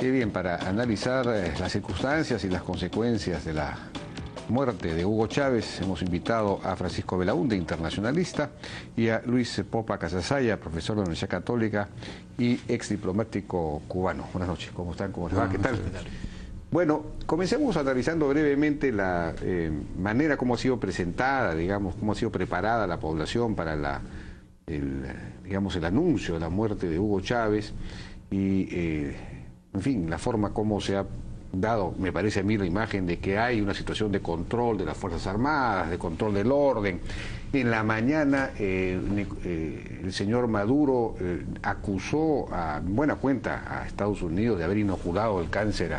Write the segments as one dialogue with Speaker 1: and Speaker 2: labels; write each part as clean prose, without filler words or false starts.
Speaker 1: Qué bien, para analizar las circunstancias y las consecuencias de la muerte de Hugo Chávez, hemos invitado a Francisco Belaúnde, internacionalista, y a Luis Popa Casasaya, profesor de la Universidad Católica y ex diplomático cubano. Buenas noches, ¿cómo están? ¿Cómo les va? ¿Qué tal? Bueno, comencemos analizando brevemente la manera como ha sido presentada, digamos, cómo ha sido preparada la población para el anuncio de la muerte de Hugo Chávez y, en fin, la forma como se ha dado, me parece a mí, la imagen de que hay una situación de control de las Fuerzas Armadas, de control del orden. En la mañana el señor Maduro acusó a buena cuenta a Estados Unidos de haber inoculado el cáncer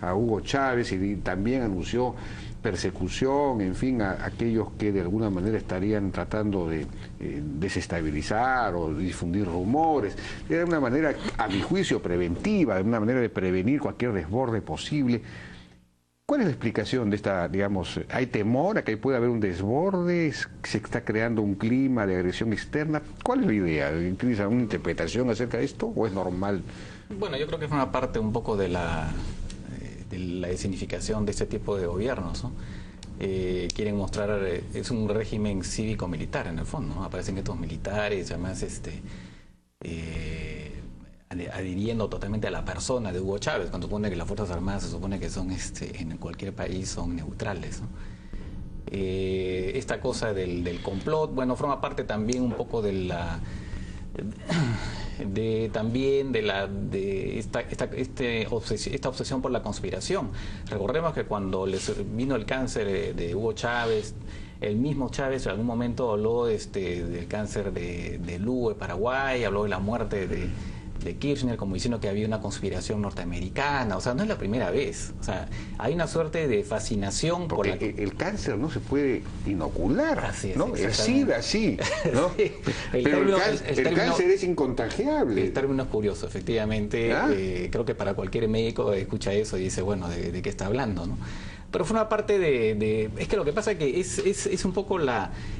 Speaker 1: a Hugo Chávez y también anunció persecución, en fin, a aquellos que de alguna manera estarían tratando de desestabilizar o difundir rumores. Era una manera, a mi juicio, preventiva, de una manera de prevenir cualquier desborde posible. ¿Cuál es la explicación de esta, digamos, hay temor a que pueda haber un desborde, se está creando un clima de agresión externa? ¿Cuál es la idea? ¿Tienes alguna interpretación acerca de esto o es normal?
Speaker 2: Bueno, yo creo que es una parte un poco de la escenificación de este tipo de gobiernos, ¿no? Quieren mostrar, es un régimen cívico-militar en el fondo, ¿no? Aparecen estos militares, además adhiriendo totalmente a la persona de Hugo Chávez, cuando supone que las Fuerzas Armadas se supone que son en cualquier país son neutrales, ¿no? Esta cosa del complot, bueno, forma parte también un poco de la esta obsesión por la conspiración. Recordemos que cuando les vino el cáncer de Hugo Chávez, el mismo Chávez en algún momento habló del cáncer de Lugo de Paraguay, habló de la muerte de Kirchner, como diciendo que había una conspiración norteamericana. O sea, no es la primera vez. O sea, hay una suerte de fascinación
Speaker 1: porque
Speaker 2: por
Speaker 1: el cáncer no se puede inocular.
Speaker 2: Así es,
Speaker 1: ¿no? El SIDA sí, ¿no?
Speaker 2: Sí.
Speaker 1: Pero el cáncer es incontagiable.
Speaker 2: El término es curioso, efectivamente. Creo que para cualquier médico escucha eso y dice, bueno, ¿de qué está hablando, no? Pero fue una parte es que lo que pasa es que es un poco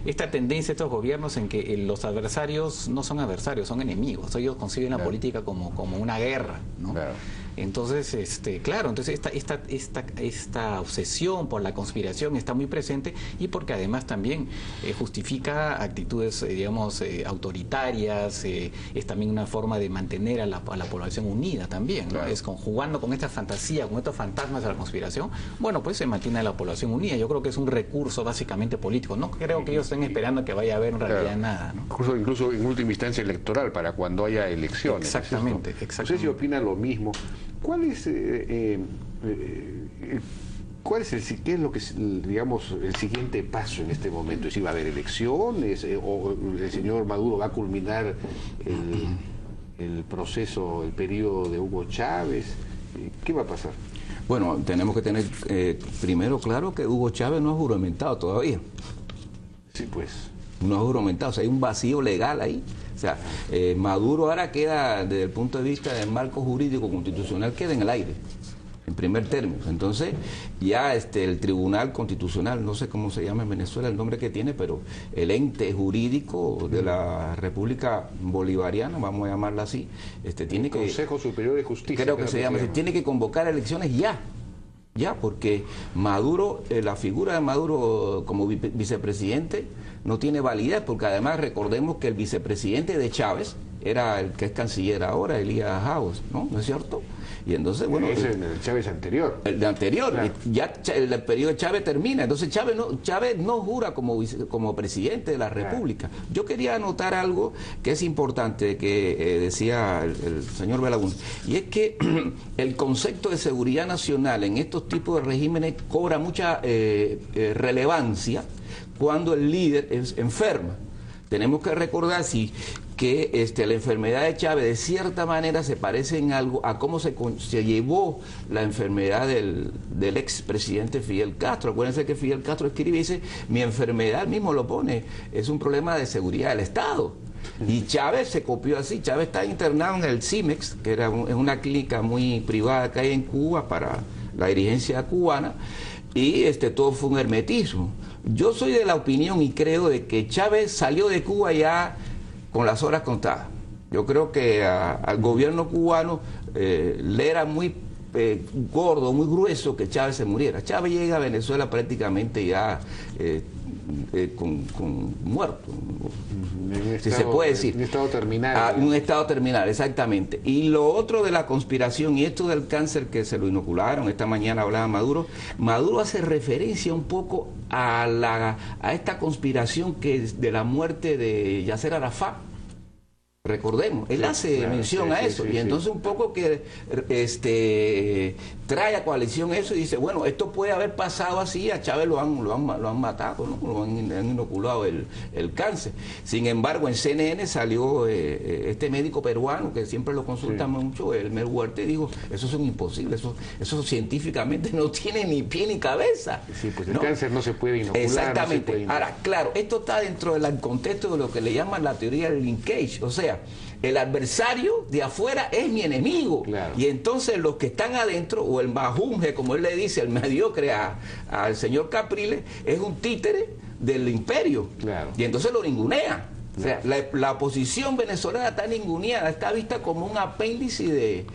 Speaker 2: esta tendencia de estos gobiernos en que los adversarios no son adversarios, son enemigos. Ellos conciben la política como una guerra, ¿no? Claro. Entonces, entonces esta obsesión por la conspiración está muy presente y porque además también justifica actitudes, digamos, autoritarias, es también una forma de mantener a la población unida también, ¿no? Claro. Es jugando con esta fantasía, con estos fantasmas de la conspiración, bueno, pues se mantiene a la población unida. Yo creo que es un recurso básicamente político. No creo que ellos estén esperando que vaya a haber en realidad nada, ¿no?
Speaker 1: Incluso en última instancia electoral, para cuando haya elecciones.
Speaker 2: Exactamente,
Speaker 1: exactamente. No sé si opina lo mismo. ¿Qué es lo que, digamos, el siguiente paso en este momento? ¿Es si va a haber elecciones o el señor Maduro va a culminar el proceso, el periodo de Hugo Chávez? ¿Qué va a pasar?
Speaker 3: Bueno, tenemos que tener primero claro que Hugo Chávez no ha juramentado todavía.
Speaker 1: Sí, pues.
Speaker 3: No ha juramentado, o sea, hay un vacío legal ahí. O sea, Maduro ahora queda, desde el punto de vista del marco jurídico constitucional, queda en el aire, en primer término. Entonces, ya el Tribunal Constitucional, no sé cómo se llama en Venezuela el nombre que tiene, pero el ente jurídico de la República Bolivariana, vamos a llamarla así, tiene que...
Speaker 1: Consejo Superior de Justicia.
Speaker 3: Creo que se llama así, tiene que convocar elecciones ya, porque Maduro, la figura de Maduro como vicepresidente no tiene validez, porque además recordemos que el vicepresidente de Chávez era el que es canciller ahora, Elías House, ¿no? ¿No es cierto? Y entonces, bueno...
Speaker 1: Es el Chávez anterior.
Speaker 3: El de anterior, claro. Ya el periodo de Chávez termina, entonces Chávez no jura como presidente de la República. Claro. Yo quería anotar algo que es importante, que decía el señor Belaúnde, y es que el concepto de seguridad nacional en estos tipos de regímenes cobra mucha relevancia cuando el líder enferma. Tenemos que recordar que la enfermedad de Chávez de cierta manera se parece en algo a cómo se llevó la enfermedad del expresidente Fidel Castro. Acuérdense que Fidel Castro escribe y dice, mi enfermedad, mismo lo pone, es un problema de seguridad del Estado. Y Chávez se copió así. Chávez está internado en el CIMEX, que es una clínica muy privada que hay en Cuba para la dirigencia cubana, y todo fue un hermetismo. Yo soy de la opinión y creo de que Chávez salió de Cuba ya con las horas contadas. Yo creo que al gobierno cubano le era muy gordo, muy grueso, que Chávez se muriera. Chávez llega a Venezuela prácticamente ya con muerto, si se puede decir.
Speaker 1: Un estado terminal.
Speaker 3: Un estado terminal, exactamente. Y lo otro de la conspiración, y esto del cáncer que se lo inocularon, esta mañana hablaba Maduro, Maduro hace referencia un poco a esta conspiración de la muerte de Yasser Arafat. Recordemos, él hace mención a eso, y entonces un poco que trae a coalición eso y dice, bueno, esto puede haber pasado así, a Chávez lo han matado, ¿no? Lo han inoculado el cáncer. Sin embargo, en CNN salió este médico peruano, que siempre lo consultamos mucho, Elmer Huerta, y dijo, eso es un imposible, eso científicamente no tiene ni pie ni cabeza.
Speaker 1: Sí, pues el cáncer no se puede inocular.
Speaker 3: Exactamente.
Speaker 1: No se puede inocular.
Speaker 3: Ahora, claro, esto está dentro del contexto de lo que le llaman la teoría del linkage, o sea, el adversario de afuera es mi enemigo.
Speaker 1: Claro.
Speaker 3: Y entonces los que están adentro, o el majunje, como él le dice, el mediocre al señor Capriles, es un títere del imperio.
Speaker 1: Claro.
Speaker 3: Y entonces lo ningunea.
Speaker 1: Claro.
Speaker 3: O sea, la oposición venezolana está ninguneada, está vista como un apéndice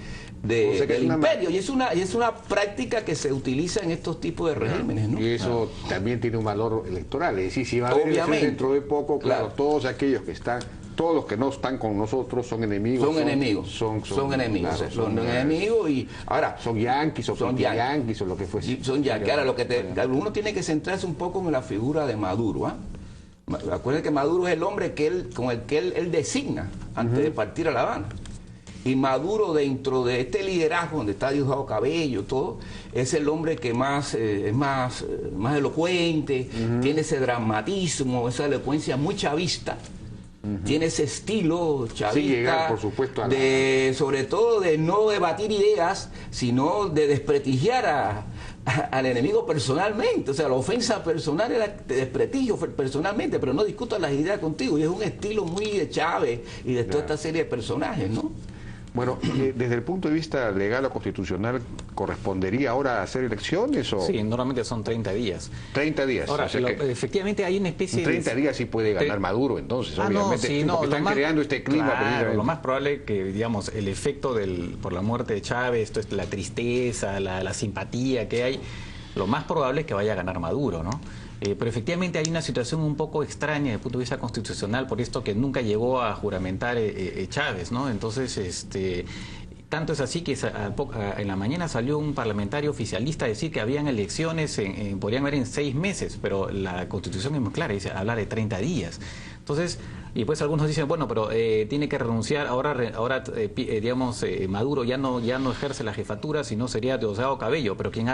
Speaker 3: del imperio, y es una práctica que se utiliza en estos tipos de regímenes, ¿no?
Speaker 1: Y eso también tiene un valor electoral, es decir, si va a haber elecciones dentro de poco, claro, todos aquellos que están, todos los que no están con nosotros son enemigos.
Speaker 3: Son enemigos.
Speaker 1: Son enemigos.
Speaker 3: Claro, son enemigos y ahora
Speaker 1: son yanquis o son yanquis o lo que fuese.
Speaker 3: Son yanquis. Ahora uno tiene que centrarse un poco en la figura de Maduro, ¿ah? Acuérdense que Maduro es el hombre con el que él designa antes de partir a La Habana. Y Maduro, dentro de este liderazgo donde está Diosdado Cabello, todo, es el hombre que es más elocuente, tiene ese dramatismo, esa elocuencia muy chavista. Tiene ese estilo chavista,
Speaker 1: sí, llegar, por supuesto,
Speaker 3: sobre todo de no debatir ideas, sino de desprestigiar al enemigo personalmente. O sea, la ofensa personal era de desprestigio personalmente, pero no discuto las ideas contigo. Y es un estilo muy de Chávez y de toda esta serie de personajes, ¿no?
Speaker 1: Bueno, desde el punto de vista legal o constitucional, ¿correspondería ahora hacer elecciones? ¿O?
Speaker 2: Sí, normalmente son 30 días.
Speaker 1: 30 días.
Speaker 2: Ahora, efectivamente hay una especie
Speaker 1: de... 30 días sí puede ganar Maduro, entonces, obviamente,
Speaker 2: sí,
Speaker 1: porque están creando este clima.
Speaker 2: Claro, lo más probable que, digamos, el efecto por la muerte de Chávez, esto es la tristeza, la simpatía que hay, lo más probable es que vaya a ganar Maduro, ¿no? Pero efectivamente hay una situación un poco extraña desde el punto de vista constitucional, por esto que nunca llegó a juramentar Chávez, ¿no? Entonces, tanto es así que en la mañana salió un parlamentario oficialista a decir que habían elecciones, podrían haber en 6 meses, pero la Constitución es muy clara, dice hablar de 30 días. Entonces, y pues algunos dicen, bueno, pero tiene que renunciar, digamos, Maduro ya no ejerce la jefatura, sino sería Diosdado Cabello, pero quien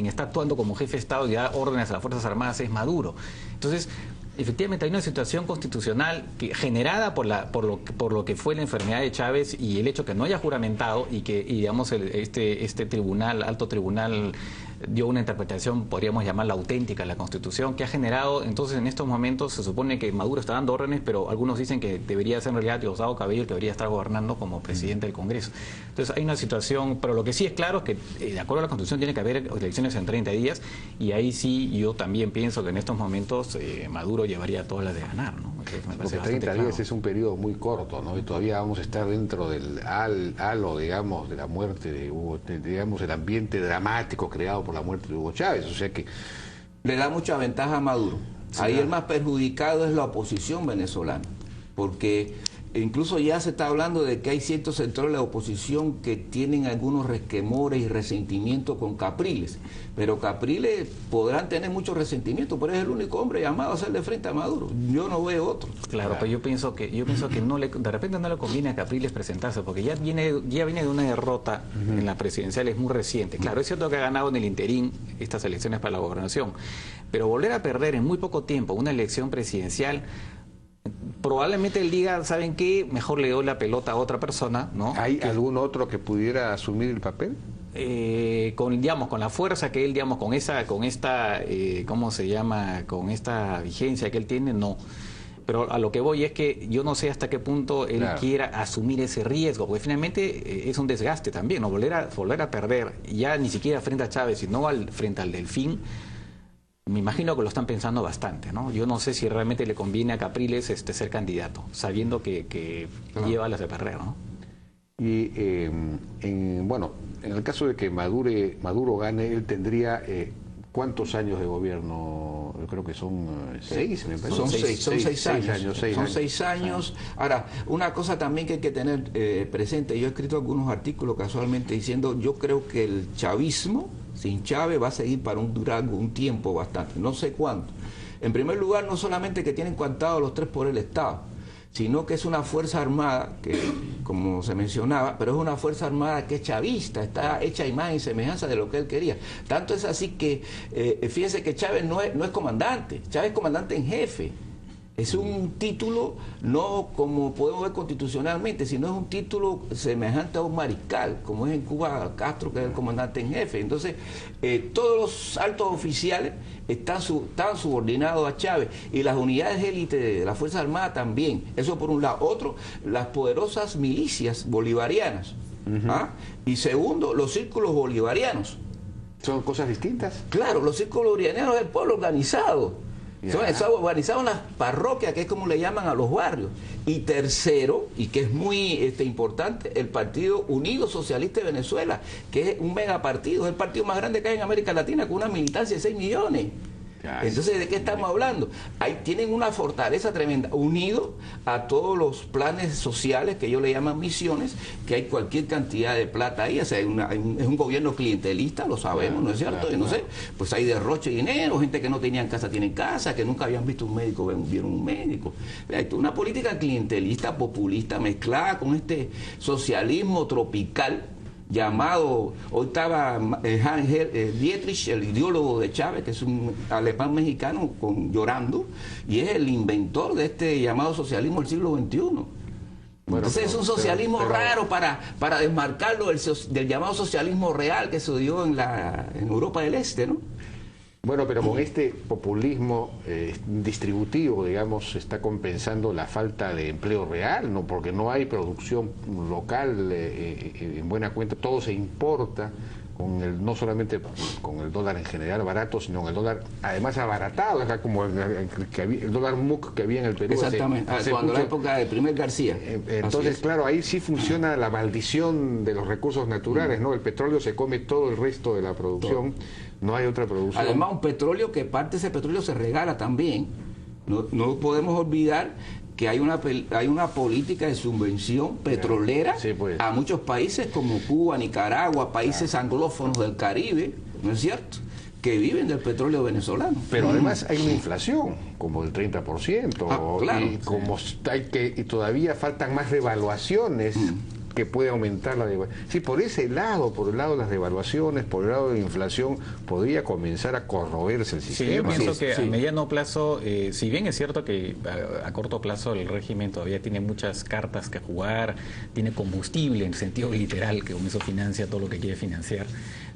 Speaker 2: está actuando como jefe de Estado y da órdenes a las Fuerzas Armadas es Maduro. Entonces, efectivamente hay una situación constitucional generada por lo que fue la enfermedad de Chávez y el hecho que no haya juramentado y digamos este tribunal, alto tribunal, dio una interpretación, podríamos llamarla auténtica, a la Constitución, que ha generado, entonces en estos momentos se supone que Maduro está dando órdenes, pero algunos dicen que debería ser en realidad Diosdado Cabello el que debería estar gobernando como presidente del Congreso. Entonces hay una situación, pero lo que sí es claro es que de acuerdo a la Constitución tiene que haber elecciones en 30 días y ahí sí yo también pienso que en estos momentos Maduro llevaría todas las de ganar, ¿no?
Speaker 1: Porque 30 días es un periodo muy corto, ¿no? Y todavía vamos a estar dentro del halo, digamos, de la muerte de Hugo, digamos, el ambiente dramático creado por la muerte de Hugo Chávez, o sea que...
Speaker 3: Le da mucha ventaja a Maduro. Sí, ahí el más perjudicado es la oposición venezolana, porque incluso ya se está hablando de que hay ciertos sectores de la oposición que tienen algunos resquemores y resentimientos con Capriles, pero Capriles podrán tener mucho resentimiento, pero es el único hombre llamado a hacerle frente a Maduro. Yo no veo otro.
Speaker 2: Claro, pero yo pienso que de repente no le conviene a Capriles presentarse, porque ya viene de una derrota en las presidenciales muy reciente. Claro, es cierto que ha ganado en el interín estas elecciones para la gobernación, pero volver a perder en muy poco tiempo una elección presidencial, probablemente él diga, ¿saben qué? Mejor le doy la pelota a otra persona, ¿no?
Speaker 1: ¿Hay algún otro que pudiera asumir el papel?
Speaker 2: Con la fuerza que él, digamos, con esta, ¿cómo se llama? Con esta vigencia que él tiene, no. Pero a lo que voy es que yo no sé hasta qué punto él quiera asumir ese riesgo, porque finalmente es un desgaste también, ¿no? Volver a perder, ya ni siquiera frente a Chávez, sino frente al Delfín. Me imagino que lo están pensando bastante, ¿no? Yo no sé si realmente le conviene a Capriles ser candidato, sabiendo que lleva las de perder, ¿no?
Speaker 1: Y en en el caso de que Maduro gane, él tendría ¿cuántos años de gobierno? Yo creo que son 6, me parece.
Speaker 3: Son seis años. Son 6 años. Ahora, una cosa también que hay que tener presente, yo he escrito algunos artículos casualmente diciendo, yo creo que el chavismo sin Chávez va a seguir para un tiempo bastante, no sé cuánto. En primer lugar, no solamente que tienen coartados los 3 por el Estado, sino que es una fuerza armada que, como se mencionaba, pero es una fuerza armada que es chavista, está hecha a imagen y semejanza de lo que él quería. Tanto es así que, fíjense que Chávez no es comandante, Chávez es comandante en jefe. Es un título no como podemos ver constitucionalmente, sino es un título semejante a un mariscal, como es en Cuba Castro, que es el comandante en jefe. Entonces, todos los altos oficiales están subordinados a Chávez y las unidades élite de la Fuerza Armada también. Eso por un lado. Otro, las poderosas milicias bolivarianas. Y segundo, los círculos bolivarianos.
Speaker 1: ¿Son cosas distintas?
Speaker 3: Claro, los círculos bolivarianos es el pueblo organizado. Son organizados en las parroquias, que es como le llaman a los barrios. Y tercero, y que es muy importante, el Partido Unido Socialista de Venezuela, que es un megapartido, es el partido más grande que hay en América Latina, con una militancia de 6 millones. Entonces, ¿de qué estamos hablando? Ahí tienen una fortaleza tremenda, unido a todos los planes sociales que ellos le llaman misiones, que hay cualquier cantidad de plata ahí, o sea, es un gobierno clientelista, lo sabemos, ¿no es cierto? No sé, pues hay derroche de dinero, gente que no tenían casa tienen casa, que nunca habían visto un médico, vieron un médico. Hay una política clientelista, populista, mezclada con este socialismo tropical, llamado, hoy estaba Dietrich, el ideólogo de Chávez, que es un alemán mexicano llorando, y es el inventor de este llamado socialismo del siglo XXI. Bueno, entonces es un socialismo raro para desmarcarlo del llamado socialismo real que se dio en Europa del Este, ¿no?
Speaker 1: Bueno, pero con este populismo distributivo, digamos, se está compensando la falta de empleo real, ¿no? Porque no hay producción local en buena cuenta, todo se importa, no solamente con el dólar en general barato, sino con el dólar además abaratado, acá como el dólar MUC que había en el Perú.
Speaker 3: Exactamente, cuando la época del primer García.
Speaker 1: Entonces, claro, ahí sí funciona la maldición de los recursos naturales, ¿no? El petróleo se come todo el resto de la producción. No hay otra producción.
Speaker 3: Además, un petróleo que parte de ese petróleo se regala también. No podemos olvidar que hay una política de subvención petrolera a muchos países como Cuba, Nicaragua, países anglófonos del Caribe, ¿no es cierto?, que viven del petróleo venezolano.
Speaker 1: Pero además hay una inflación como del 30%,
Speaker 3: claro,
Speaker 1: y todavía faltan más revaluaciones que puede aumentar la devaluación. Sí, por ese lado, por el lado de las devaluaciones, por el lado de la inflación, podría comenzar a corroerse el sistema.
Speaker 2: Sí, yo pienso que a mediano plazo, si bien es cierto que a corto plazo el régimen todavía tiene muchas cartas que jugar, tiene combustible en sentido literal, que con eso financia todo lo que quiere financiar,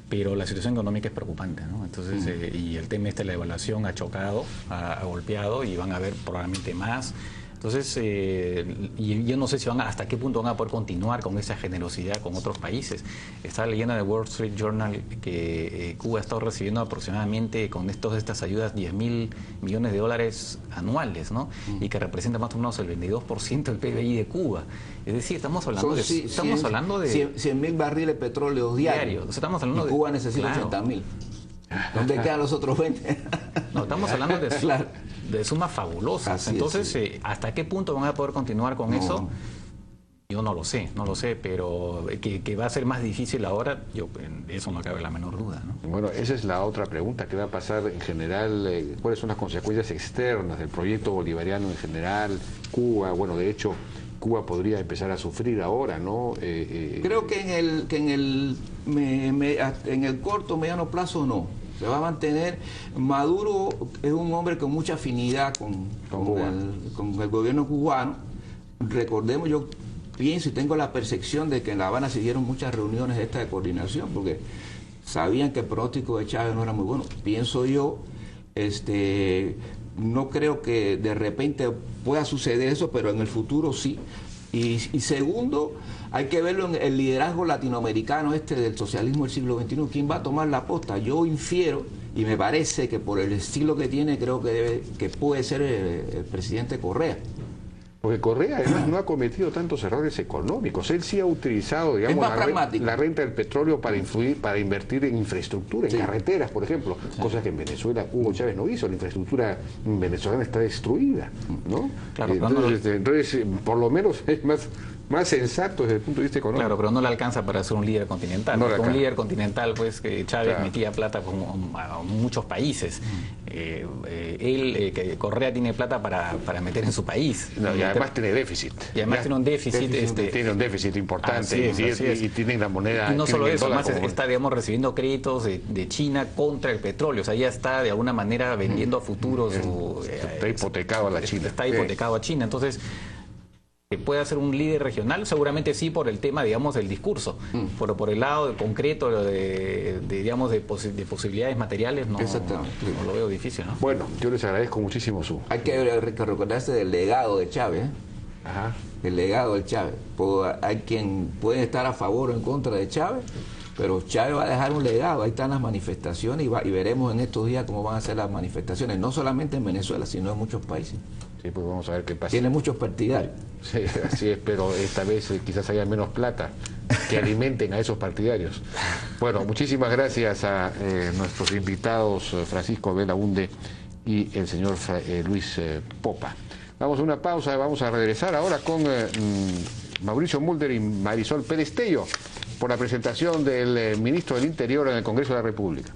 Speaker 2: pero la situación económica es preocupante, ¿no? Entonces, y el tema de la devaluación ha chocado, ha golpeado, y van a haber probablemente más. Entonces, y yo no sé si hasta qué punto van a poder continuar con esa generosidad con otros países. Estaba leyendo en el Wall Street Journal que Cuba ha estado recibiendo aproximadamente con estas ayudas 10.000 millones de dólares anuales, ¿no? Y que representa más o menos el 22% del PBI de Cuba. Es decir, estamos hablando de
Speaker 3: 100.000 barriles de petróleo diarios.
Speaker 2: Estamos hablando
Speaker 3: y Cuba necesita 80.000. ¿Dónde quedan los otros 20?
Speaker 2: No, estamos hablando de sumas fabulosas. Entonces, ¿hasta qué punto van a poder continuar con eso? Yo no lo sé, pero que va a ser más difícil ahora, eso no cabe la menor duda, ¿no?
Speaker 1: Bueno, esa es la otra pregunta, ¿qué va a pasar en general? ¿Cuáles son las consecuencias externas del proyecto bolivariano en general? Cuba, bueno, de hecho, Cuba podría empezar a sufrir ahora, ¿no?
Speaker 3: Creo que en el corto, mediano plazo no. Se va a mantener. Maduro es un hombre con mucha afinidad con el gobierno cubano. Recordemos, yo pienso y tengo la percepción de que en La Habana se dieron muchas reuniones de coordinación, porque sabían que el pronóstico de Chávez no era muy bueno. Pienso yo, no creo que de repente pueda suceder eso, pero en el futuro sí. Y segundo, hay que verlo en el liderazgo latinoamericano del socialismo del siglo XXI. ¿Quién va a tomar la posta? Yo infiero, y me parece que por el estilo que tiene, creo que puede ser el presidente Correa.
Speaker 1: Porque Correa además no ha cometido tantos errores económicos. Él sí ha utilizado, digamos, la renta del petróleo para invertir en infraestructura, en carreteras, por ejemplo, cosas que en Venezuela Hugo Chávez no hizo. La infraestructura venezolana está destruida, ¿no?
Speaker 2: Claro,
Speaker 1: entonces, por lo menos es más sensato desde el punto de vista económico.
Speaker 2: Claro, pero no le alcanza para ser un líder continental. No, un líder continental, pues, que Chávez metía plata a muchos países. Correa tiene plata para meter en su país.
Speaker 1: No, y además tiene déficit.
Speaker 2: Y además tiene un déficit.
Speaker 1: Tiene un déficit importante. Y tiene la moneda.
Speaker 2: Y no solo eso, además está, digamos, recibiendo créditos de China contra el petróleo. O sea, ya está de alguna manera vendiendo a futuros.
Speaker 1: Está hipotecado a la China.
Speaker 2: Está hipotecado a China. Entonces, ¿puede ser un líder regional? Seguramente sí, por el tema, digamos, del discurso. Por el lado concreto digamos, de posibilidades materiales, no lo veo difícil, ¿no?
Speaker 1: Bueno, yo les agradezco muchísimo
Speaker 3: Hay que recordarse del legado de Chávez, ¿eh?
Speaker 1: Ajá.
Speaker 3: El legado de Chávez. Hay quien puede estar a favor o en contra de Chávez, pero Chávez va a dejar un legado. Ahí están las manifestaciones y veremos en estos días cómo van a ser las manifestaciones, no solamente en Venezuela, sino en muchos países.
Speaker 1: Sí, pues vamos a ver qué pasa.
Speaker 3: Tiene muchos partidarios.
Speaker 1: Sí, así es, pero esta vez quizás haya menos plata que alimenten a esos partidarios. Bueno, muchísimas gracias a nuestros invitados Francisco Belaúnde y el señor Luis Popa. Vamos a una pausa, vamos a regresar ahora con Mauricio Mulder y Marisol Pérez Tello por la presentación del ministro del Interior en el Congreso de la República.